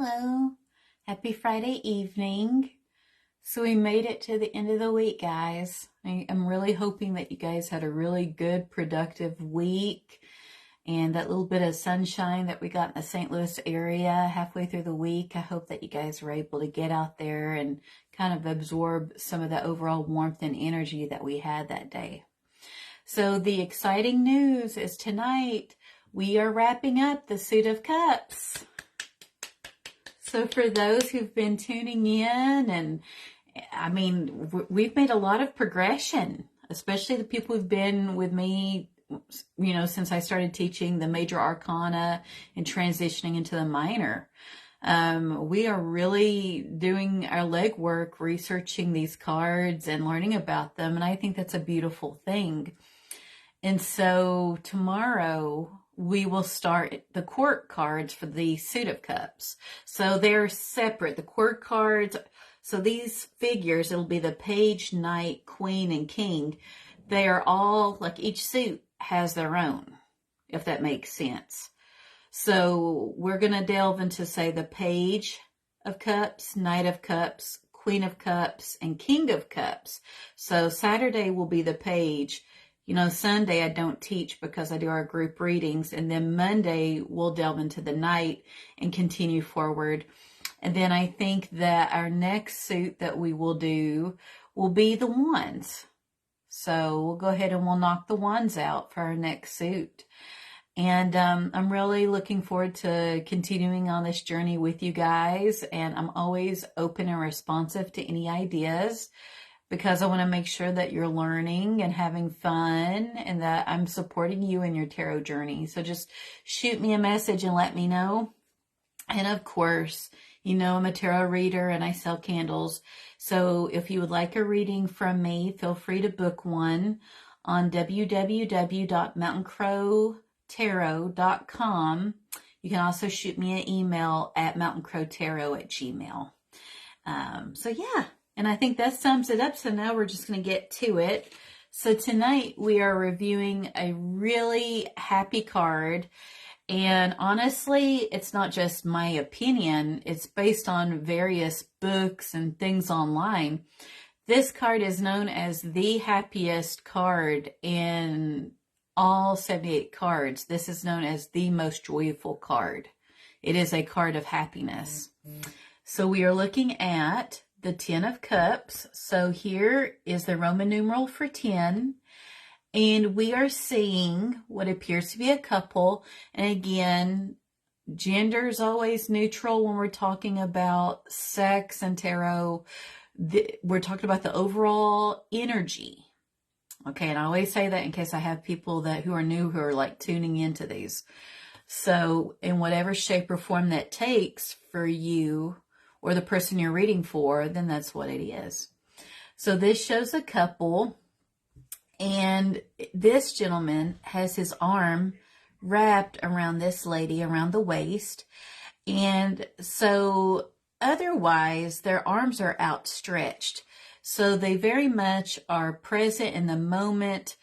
Hello. Happy Friday evening. So we made it to the end of the week, guys. I'm really hoping that you guys had a really good, productive week. And that little bit of sunshine that we got in the St. Louis area halfway through the week, I hope that you guys were able to get out there and kind of absorb some of the overall warmth and energy that we had that day. So the exciting news is tonight we are wrapping up the Suit of Cups. So for those who've been tuning in, and we've made a lot of progression, especially the people who've been with me, since I started teaching the major arcana and transitioning into the minor. We are really doing our legwork, researching these cards and learning about them. And I think that's a beautiful thing. And so tomorrow we will start the court cards for the Suit of Cups. So they're separate. The court cards, so these figures, it'll be the Page, Knight, Queen, and King. They are all, like each suit has their own, if that makes sense. So we're going to delve into, say, the Page of Cups, Knight of Cups, Queen of Cups, and King of Cups. So Saturday will be the Page. Sunday I don't teach because I do our group readings. And then Monday we'll delve into the Knight and continue forward. And then I think that our next suit that we will do will be the Wands. So we'll go ahead and we'll knock the Wands out for our next suit. And I'm really looking forward to continuing on this journey with you guys. And I'm always open and responsive to any ideas, because I want to make sure that you're learning and having fun and that I'm supporting you in your tarot journey. So just shoot me a message and let me know. And of course, I'm a tarot reader and I sell candles. So if you would like a reading from me, feel free to book one on www.mountaincrowtarot.com. You can also shoot me an email at mountaincrowtarot@gmail.com. So yeah. And I think that sums it up. So now we're just going to get to it. So tonight we are reviewing a really happy card. And honestly, it's not just my opinion. It's based on various books and things online. This card is known as the happiest card in all 78 cards. This is known as the most joyful card. It is a card of happiness. So we are looking at the 10 of Cups. So here is the Roman numeral for 10. And we are seeing what appears to be a couple. And again, gender is always neutral when we're talking about sex and tarot. We're talking about the overall energy. Okay, and I always say that in case I have people who are new who are like tuning into these. So in whatever shape or form that takes for you or the person you're reading for, then that's what it is. So this shows a couple, and this gentleman has his arm wrapped around this lady around the waist. And so otherwise their arms are outstretched. So they very much are present in the moment.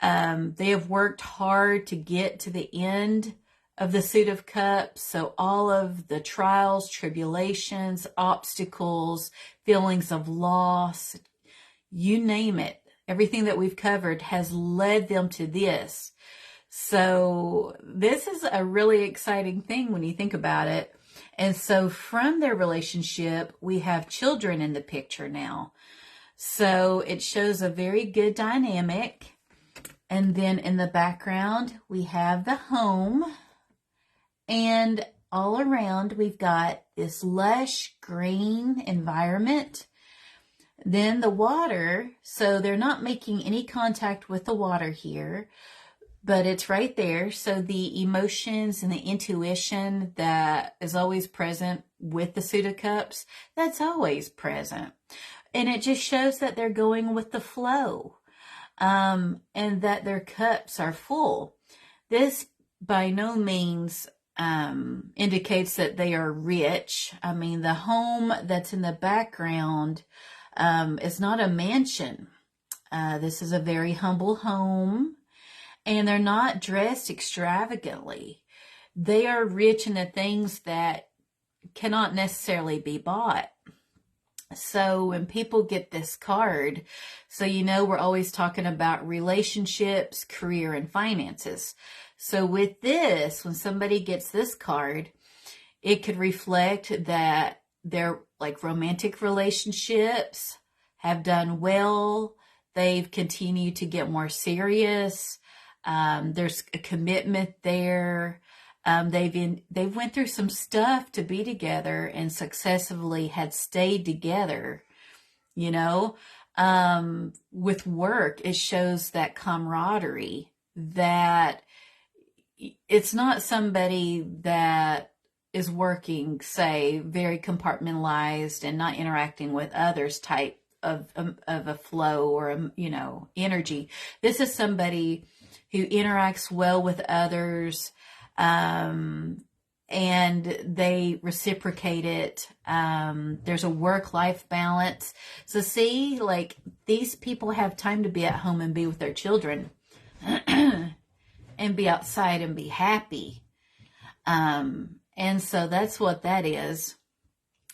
They have worked hard to get to the end of the Suit of Cups. So all of the trials, tribulations, obstacles, feelings of loss, you name it, everything that we've covered has led them to this. So this is a really exciting thing when you think about it. And so from their relationship, we have children in the picture now. So it shows a very good dynamic. And then in the background, we have the home. And all around, we've got this lush green environment. Then the water, so they're not making any contact with the water here, but it's right there. So the emotions and the intuition that is always present with the Suit of Cups, that's always present. And it just shows that they're going with the flow, and that their cups are full. This by no means indicates that they are rich. I mean, the home that's in the background is not a mansion. This is a very humble home, and they're not dressed extravagantly. They are rich in the things that cannot necessarily be bought. So when people get this card, so we're always talking about relationships, career, and finances. So with this, when somebody gets this card, it could reflect that their like romantic relationships have done well. They've continued to get more serious. There's a commitment there. They've went through some stuff to be together and successfully had stayed together. With work, it shows that camaraderie, that it's not somebody that is working, say, very compartmentalized and not interacting with others type of a flow or energy. This is somebody who interacts well with others, and they reciprocate it. There's a work-life balance. So see, like, these people have time to be at home and be with their children and be outside and be happy. And so that's what that is.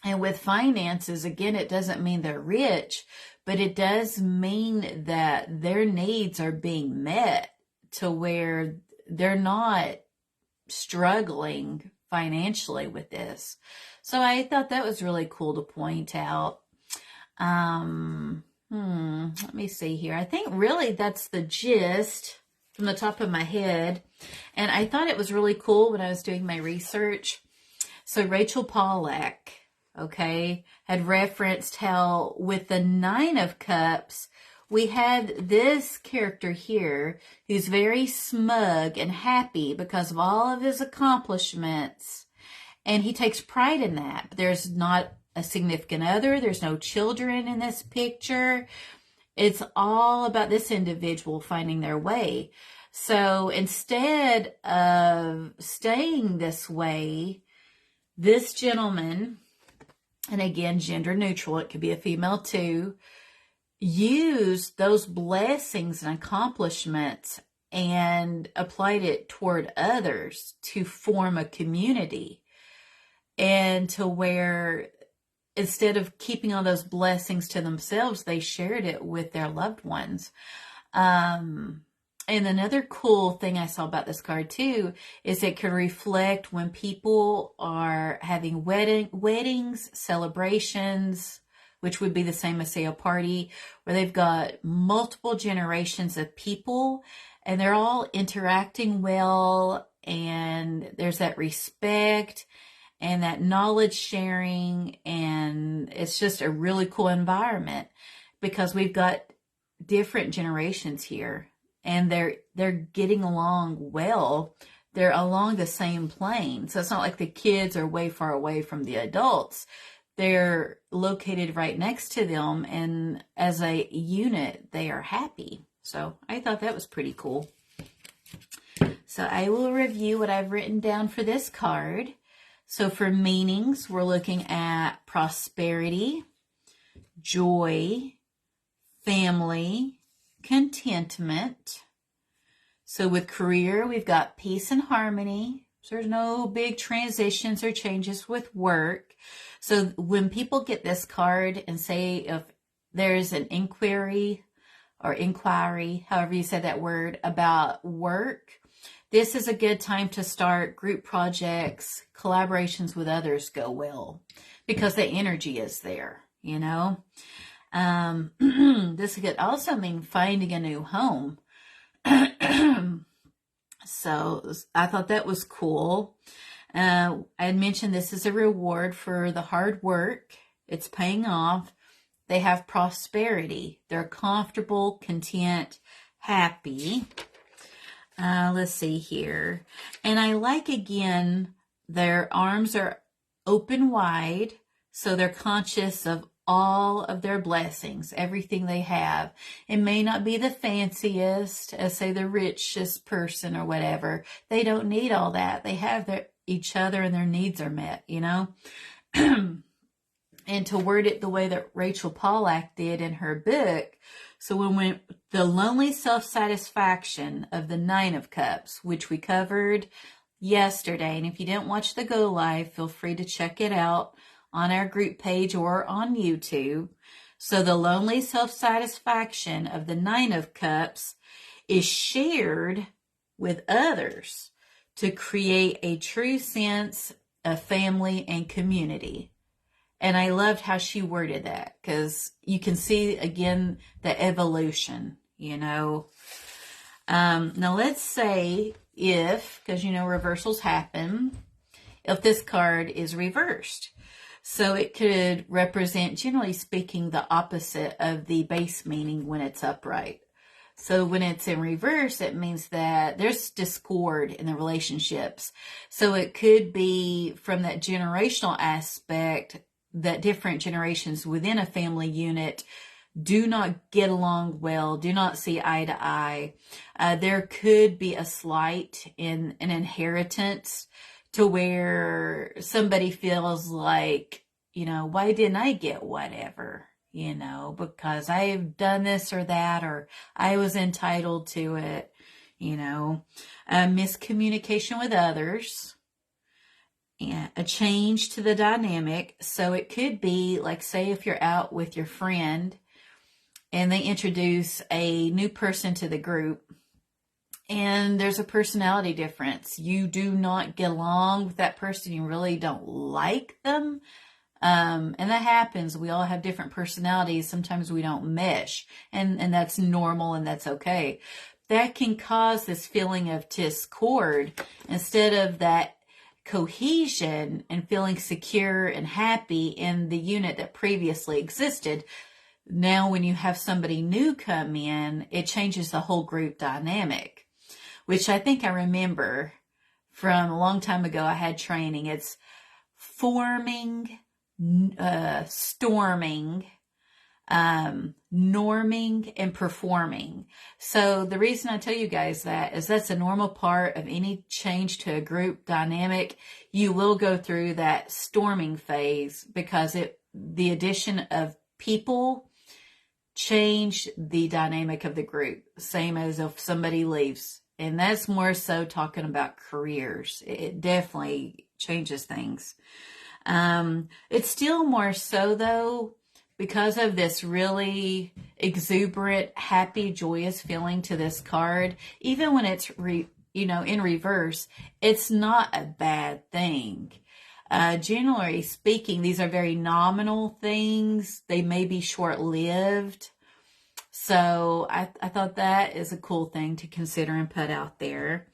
And with finances, again, it doesn't mean they're rich, but it does mean that their needs are being met to where they're not struggling financially with this. So I thought that was really cool to point out. Let me see here. I think really that's the gist from the top of my head. And I thought it was really cool when I was doing my research. So Rachel Pollack, had referenced how with the Nine of Cups, we had this character here who's very smug and happy because of all of his accomplishments. And he takes pride in that. But there's not a significant other. There's no children in this picture. It's all about this individual finding their way. So instead of staying this way, this gentleman, and again, gender neutral, it could be a female too, used those blessings and accomplishments and applied it toward others to form a community, and to where instead of keeping all those blessings to themselves, they shared it with their loved ones. And another cool thing I saw about this card too is it could reflect when people are having weddings, celebrations, which would be the same as, say, a party where they've got multiple generations of people and they're all interacting well, and there's that respect and that knowledge sharing, and it's just a really cool environment because we've got different generations here, and they're getting along well. They're along the same plane. So it's not like the kids are way far away from the adults. They're located right next to them, and as a unit, they are happy. So I thought that was pretty cool. So I will review what I've written down for this card. So for meanings, we're looking at prosperity, joy, family, contentment. So with career, we've got peace and harmony. So there's no big transitions or changes with work. So when people get this card and say if there's an inquiry, however you say that word, about work, this is a good time to start group projects. Collaborations with others go well because the energy is there, This could also mean finding a new home. So I thought that was cool. I had mentioned this is a reward for the hard work. It's paying off. They have prosperity. They're comfortable, content, happy. Let's see here. And I like, again, their arms are open wide, so they're conscious of all of their blessings, everything they have. It may not be the fanciest, as say the richest person or whatever. They don't need all that. They have each other and their needs are met, And to word it the way that Rachel Pollack did in her book, so when the lonely self-satisfaction of the Nine of Cups, which we covered yesterday. And if you didn't watch the Go Live, feel free to check it out on our group page or on YouTube. So the lonely self-satisfaction of the Nine of Cups is shared with others to create a true sense of family and community. And I loved how she worded that, because you can see, again, the evolution, you know. Now let's say if, because you know reversals happen, if this card is reversed. So it could represent, generally speaking, the opposite of the base meaning when it's upright. So when it's in reverse, it means that there's discord in the relationships. So it could be from that generational aspect that different generations within a family unit do not get along well, do not see eye to eye. There could be a slight in an inheritance to where somebody feels like, you know, why didn't I get whatever? You know, because I've done this or that, or I was entitled to it, you know. Miscommunication with others, and a change to the dynamic. So it could be like, say if you're out with your friend and they introduce a new person to the group, and there's a personality difference. You do not get along with that person. You really don't like them. And that happens. We all have different personalities. Sometimes we don't mesh, and that's normal, and that's okay. That can cause this feeling of discord instead of that cohesion and feeling secure and happy in the unit that previously existed. Now, when you have somebody new come in, it changes the whole group dynamic, which I think I remember from a long time ago. I had training. It's forming, storming, norming, and performing. So the reason I tell you guys that is that's a normal part of any change to a group dynamic. You will go through that storming phase because the addition of people change the dynamic of the group, same as if somebody leaves. And that's more so talking about careers. It definitely changes things. It's still more so though, because of this really exuberant, happy, joyous feeling to this card. Even when it's in reverse, it's not a bad thing. Generally speaking, these are very nominal things. They may be short-lived. So I thought that is a cool thing to consider and put out there.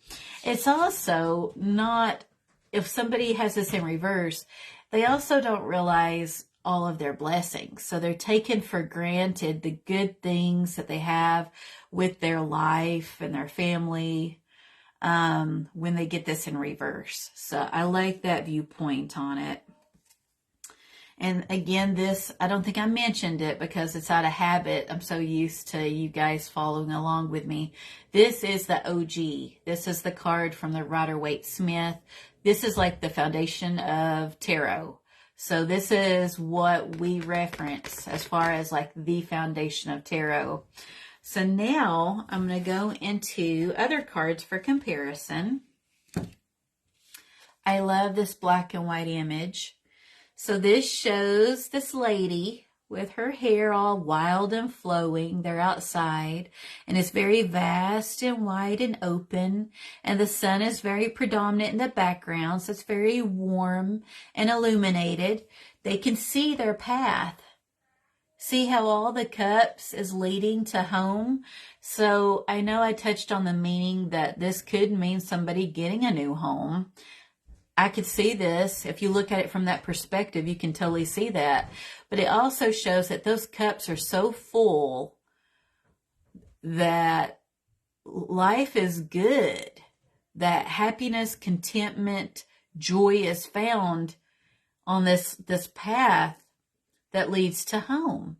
It's also not, if somebody has this in reverse, they also don't realize all of their blessings. So they're taking for granted the good things that they have with their life and their family when they get this in reverse. So I like that viewpoint on it. And again, this, I don't think I mentioned it because it's out of habit. I'm so used to you guys following along with me. This is the OG. This is the card from the Rider-Waite-Smith. This is like the foundation of tarot. So this is what we reference as far as like the foundation of tarot. So now I'm going to go into other cards for comparison. I love this black and white image. So this shows this lady with her hair all wild and flowing. They're outside, and it's very vast and wide and open, and the sun is very predominant in the background, so it's very warm and illuminated. They can see their path. See how all the cups is leading to home? So I know I touched on the meaning that this could mean somebody getting a new home. I could see this. If you look at it from that perspective, you can totally see that. But it also shows that those cups are so full that life is good, that happiness, contentment, joy is found on this path that leads to home.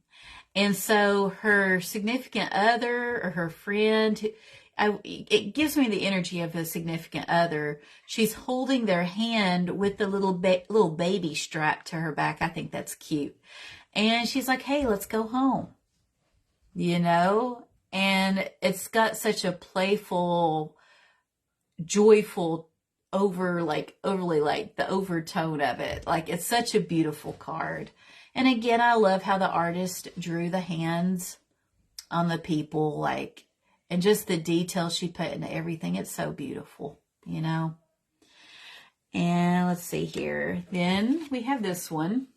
And so her significant other or her friend, it gives me the energy of a significant other. She's holding their hand with the little baby strapped to her back. I think that's cute. And she's like, hey, let's go home. You know? And it's got such a playful, joyful overly like the overtone of it. Like it's such a beautiful card. And again, I love how the artist drew the hands on the people, like, and just the detail she put into everything. It's so beautiful, you know. And let's see here. Then we have this one.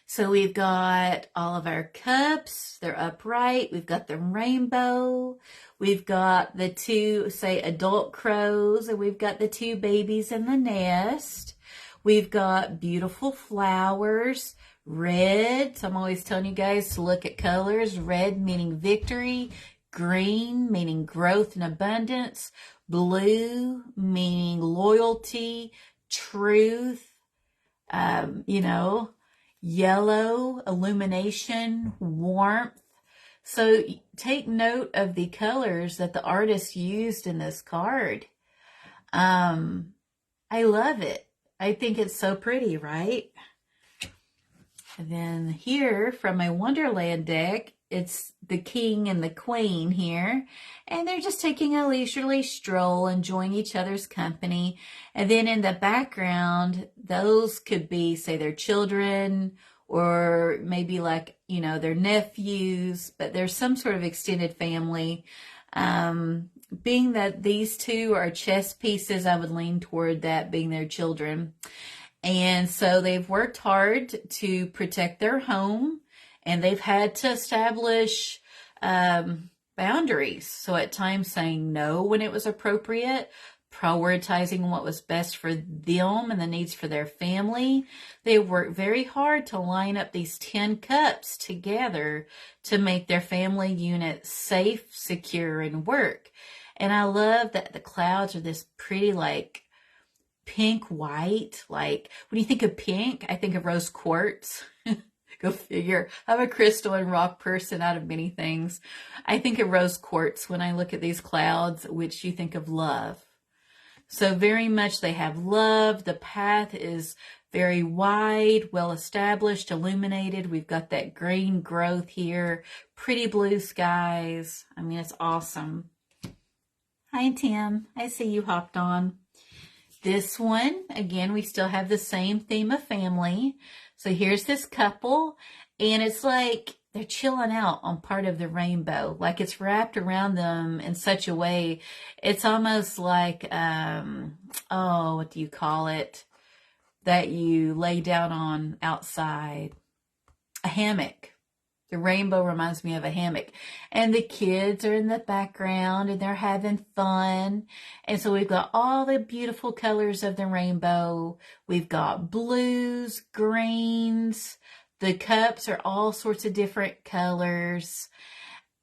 So we've got all of our cups. They're upright. We've got the rainbow. We've got the two, say, adult crows, and we've got the two babies in the nest. We've got beautiful flowers, red. So I'm always telling you guys to look at colors. Red meaning victory, green meaning growth and abundance, blue meaning loyalty, truth, you know, yellow, illumination, warmth. So take note of the colors that the artist used in this card. I love it. I think it's so pretty, right? And then here from my Wonderland deck, it's the king and the queen here, and they're just taking a leisurely stroll, enjoying each other's company. And then in the background, those could be, say, their children, or maybe like, you know, their nephews, but there's some sort of extended family. Being that these two are chess pieces, I would lean toward that being their children. And so they've worked hard to protect their home, and they've had to establish boundaries. So at times saying no when it was appropriate, prioritizing what was best for them and the needs for their family. They worked very hard to line up these 10 cups together to make their family unit safe, secure, and work. And I love that the clouds are this pretty, like, pink white. Like when you think of pink, I think of rose quartz. Go figure. I'm a crystal and rock person out of many things. I think of rose quartz when I look at these clouds, which you think of love. So very much they have love. The path is very wide, well established, illuminated. We've got that green growth here, pretty blue skies. I mean, it's awesome. Hi, Tim. I see you hopped on. This one, again, we still have the same theme of family. So here's this couple, and it's like they're chilling out on part of the rainbow. Like it's wrapped around them in such a way. It's almost like, what do you call it? That you lay down on outside. A hammock. The rainbow reminds me of a hammock. And the kids are in the background and they're having fun. And so we've got all the beautiful colors of the rainbow. We've got blues, greens. The cups are all sorts of different colors.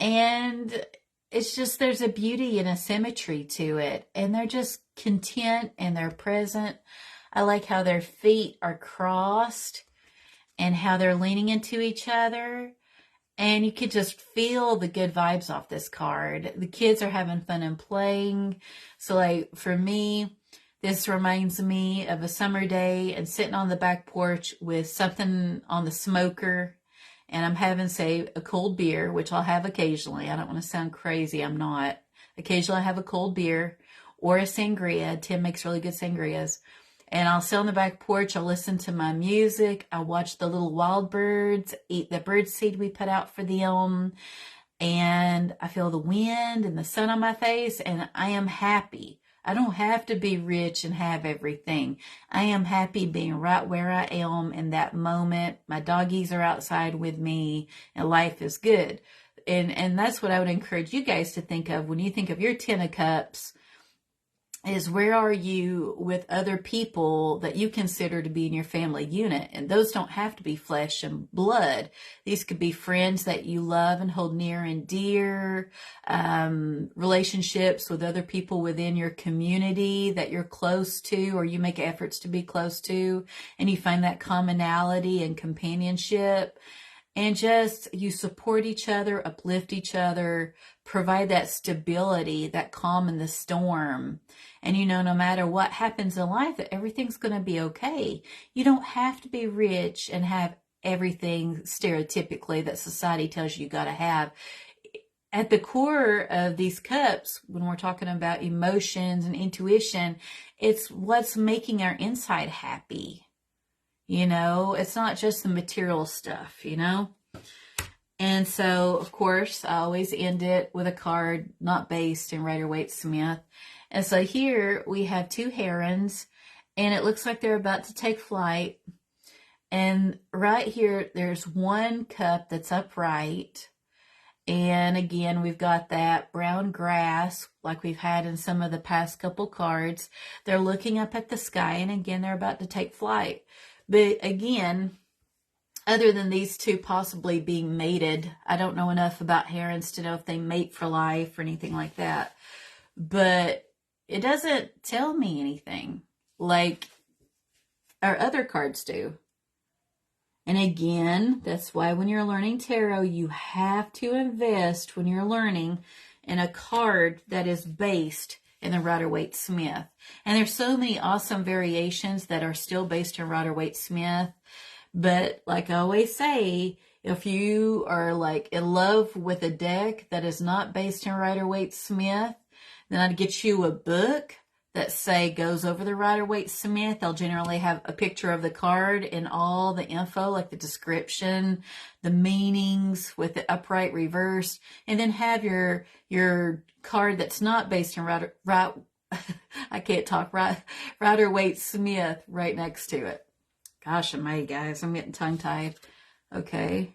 And it's just, there's a beauty and a symmetry to it. And they're just content and they're present. I like how their feet are crossed and how they're leaning into each other. And you could just feel the good vibes off this card. The kids are having fun and playing. So like for me, this reminds me of a summer day and sitting on the back porch with something on the smoker. And I'm having, say, a cold beer, which I'll have occasionally. I don't want to sound crazy. I'm not. Occasionally I have a cold beer or a sangria. Tim makes really good sangrias. And I'll sit on the back porch, I'll listen to my music, I'll watch the little wild birds eat the bird seed we put out for them, and I feel the wind and the sun on my face, and I am happy. I don't have to be rich and have everything. I am happy being right where I am in that moment. My doggies are outside with me, and life is good. And that's what I would encourage you guys to think of when you think of your 10 of cups. Is where are you with other people that you consider to be in your family unit? And those don't have to be flesh and blood. These could be friends that you love and hold near and dear, relationships with other people within your community that you're close to or you make efforts to be close to, and you find that commonality and companionship. And just you support each other, uplift each other, provide that stability, that calm in the storm. And you know, no matter what happens in life, that everything's going to be okay. You don't have to be rich and have everything stereotypically that society tells you got to have. at the core of these cups, when we're talking about emotions and intuition, it's what's making our inside happy. It's not just the material stuff, And so, of course, I always end it with a card not based in Rider-Waite-Smith. And so here we have two herons, and it looks like they're about to take flight. And right here, there's one cup that's upright. And again, we've got that brown grass like we've had in some of the past couple cards. They're looking up at the sky, and again, they're about to take flight. But again, other than these two possibly being mated, I don't know enough about herons to know if they mate for life or anything like that. But it doesn't tell me anything like our other cards do. And again, that's why when you're learning tarot, you have to invest when you're learning in a card that is based in the Rider-Waite-Smith. And there's so many awesome variations that are still based in Rider-Waite-Smith. But like I always say, if you are like in love with a deck that is not based in Rider-Waite-Smith, then I'd get you a book that say goes over the Rider-Waite-Smith. They'll generally have a picture of the card and all the info, like the description, the meanings with the upright reversed, and then have your card that's not based in Rider-Waite-Smith right next to it. Gosh almighty, guys, I'm getting tongue-tied. Okay,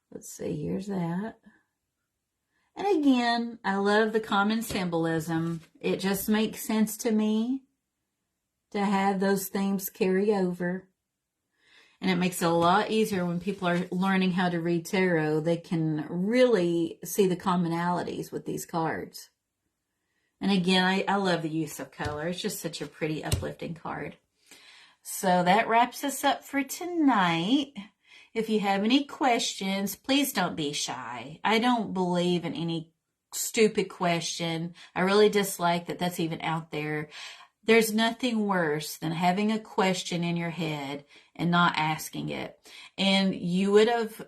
let's see, here's that. And again, I love the common symbolism. It just makes sense to me to have those themes carry over. And it makes it a lot easier when people are learning how to read tarot. They can really see the commonalities with these cards. And again, I love the use of color. It's just such a pretty, uplifting card. So that wraps us up for tonight. If you have any questions, please don't be shy. I don't believe in any stupid question. I really dislike that that's even out there. There's nothing worse than having a question in your head and not asking it. And you would have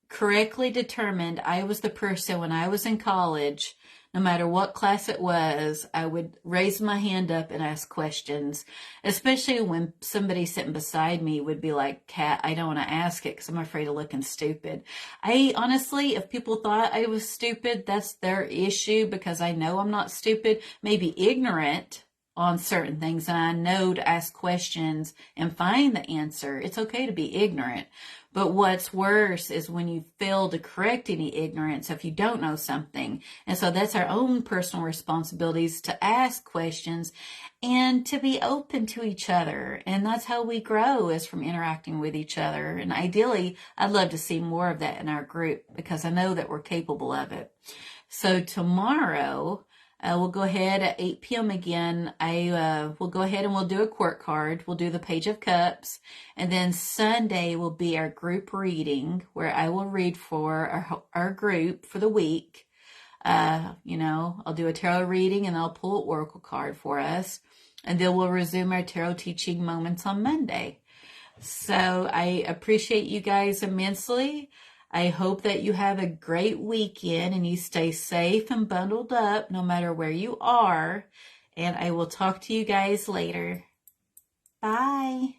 correctly determined I was the person when I was in college. No matter what class it was, I would raise my hand up and ask questions, especially when somebody sitting beside me would be like, Kat, I don't want to ask it because I'm afraid of looking stupid. I honestly, if people thought I was stupid, that's their issue because I know I'm not stupid, maybe ignorant on certain things, and I know to ask questions and find the answer. It's okay to be ignorant. But what's worse is when you fail to correct any ignorance if you don't know something. And so that's our own personal responsibilities to ask questions and to be open to each other. And that's how we grow, is from interacting with each other. And ideally, I'd love to see more of that in our group because I know that we're capable of it. So tomorrow, we'll go ahead at 8 p.m. again. We'll go ahead and we'll do a court card. We'll do the Page of Cups. And then Sunday will be our group reading where I will read for our group for the week. I'll do a tarot reading and I'll pull an oracle card for us. And then we'll resume our tarot teaching moments on Monday. So I appreciate you guys immensely. I hope that you have a great weekend and you stay safe and bundled up no matter where you are. And I will talk to you guys later. Bye.